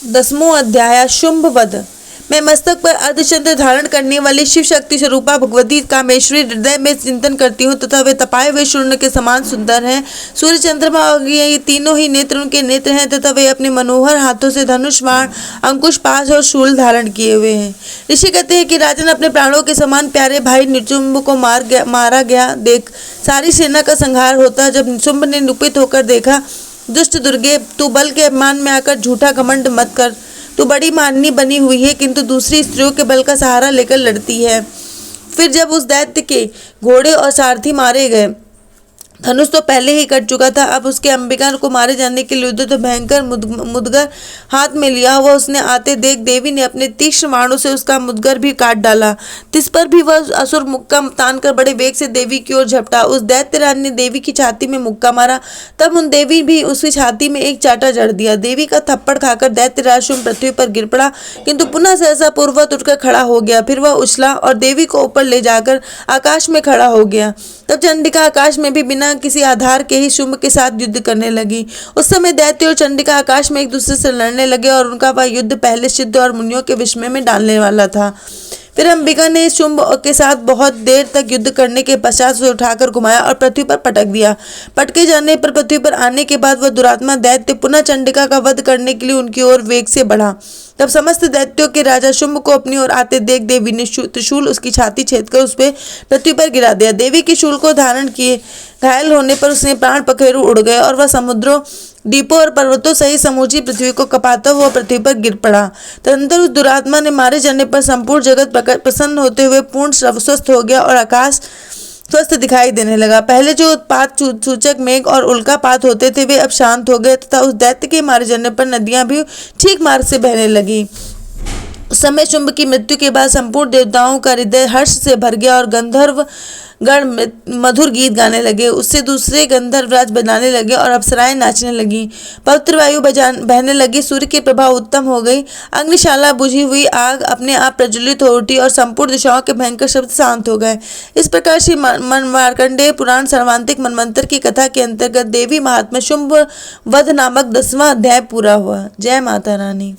10वां अध्याय शुंभ वध में मस्तक पर अर्धचंद्र धारण करने वाली शिव शक्ति स्वरूपा भगवती कामेश्वरी हृदय में चिंतन करती हूँ तथा वे तपाए हुए शूर्ण के समान सुंदर हैं। सूर्य चंद्रमा और ये तीनों ही नेत्र उनके नेत्र हैं तथा वे अपने मनोहर हाथों से धनुष बाण अंकुश पाश और शूल धारण किए हुए हैं। ऋषि कहते हैं कि राजन अपने प्राणों के समान प्यारे भाई निशुंभ को मारा गया देख सारी सेना का संहार होता। जब निशुंभ ने निकुपित होकर देखा, दुष्ट दुर्गे, तू बल के अभिमान में आकर झूठा घमंड मत कर। तू बड़ी माननी बनी हुई है किंतु दूसरी स्त्रियों के बल का सहारा लेकर लड़ती है। फिर जब उस दैत्य के घोड़े और सारथी मारे गए, धनुष तो पहले ही कट चुका था, अब उसके अंबिका को मारे जाने के लिए उद्यत भयंकर मुदगर हाथ में लिया हुआ उसने आते देख देवी ने अपने तीक्ष्ण बाणों से उसका मुदगर भी काट डाला। तिस पर भी वह असुर मुक्का तानकर बड़े वेग से देवी की ओर झपटा। उस दैत्यराज ने देवी की छाती में मुक्का मारा, तब उन देवी भी उसकी छाती में एक चाटा जड़ दिया। देवी का थप्पड़ खाकर दैत्यराज शुंभ पृथ्वी पर गिर पड़ा, किंतु पुनः सहसा पूर्ववत उठकर खड़ा हो गया। फिर वह उछला और देवी को ऊपर ले जाकर आकाश में खड़ा हो गया। तब चंडिका आकाश में भी बिना किसी आधार के ही शुंभ के साथ युद्ध करने लगी। उस समय दैत्य और चंडिका आकाश में एक दूसरे से लड़ने लगे और उनका वह युद्ध पहले सिद्ध और मुनियों के विस्मय में डालने वाला था। फिर अंबिका ने शुंभ के साथ बहुत देर तक युद्ध करने के पश्चात उसे उठाकर घुमाया और पृथ्वी पर पटक दिया। पटके जाने पर पृथ्वी पर आने के बाद वह दुरात्मा दैत्य पुनः चंडिका का वध करने के लिए उनकी ओर वेग से बढ़ा। तब समस्त दैत्यों के राजा शुंभ को अपनी ओर आते देख देवी ने त्रिशूल उसकी छाती छेदकर उस पर पृथ्वी पर गिरा दिया। देवी के शूल को धारण किए घायल होने पर उसने प्राण पखेरु उड़ गए और वह समुद्रों, द्वीपों और पर्वतों सहित समूची पृथ्वी को कपाता हुआ पृथ्वी पर गिर पड़ा। तदनंतर उस दुरात्मा ने मारे जाने पर संपूर्ण जगत प्रसन्न होते हुए पूर्ण स्वस्थ हो गया और आकाश स्वस्थ दिखाई देने लगा। पहले जो उत्पात सूचक मेघ और उल्कापात होते थे वे अब शांत हो गए तथा उस दैत्य के मारे जाने पर नदियां भी ठीक मार्ग से बहने लगी। उस समय शुंभ की मृत्यु के बाद संपूर्ण देवताओं का हृदय हर्ष से भर गया और गंधर्व गण मधुर गीत गाने लगे। उससे दूसरे गंधर्वराज बनाने लगे और अप्सराएं नाचने लगी। पवित्र वायु बहने लगी। सूर्य की प्रभा उत्तम हो गई। अग्निशाला बुझी हुई आग अपने आप प्रज्वलित हो उठी और संपूर्ण दिशाओं के भयंकर शब्द शांत हो गए। इस प्रकार श्री मार्कंडेय पुराण सर्वांतिक मनवंतर की कथा के अंतर्गत देवी महात्म्य शुंभ वध नामक 10वां अध्याय पूरा हुआ। जय माता रानी।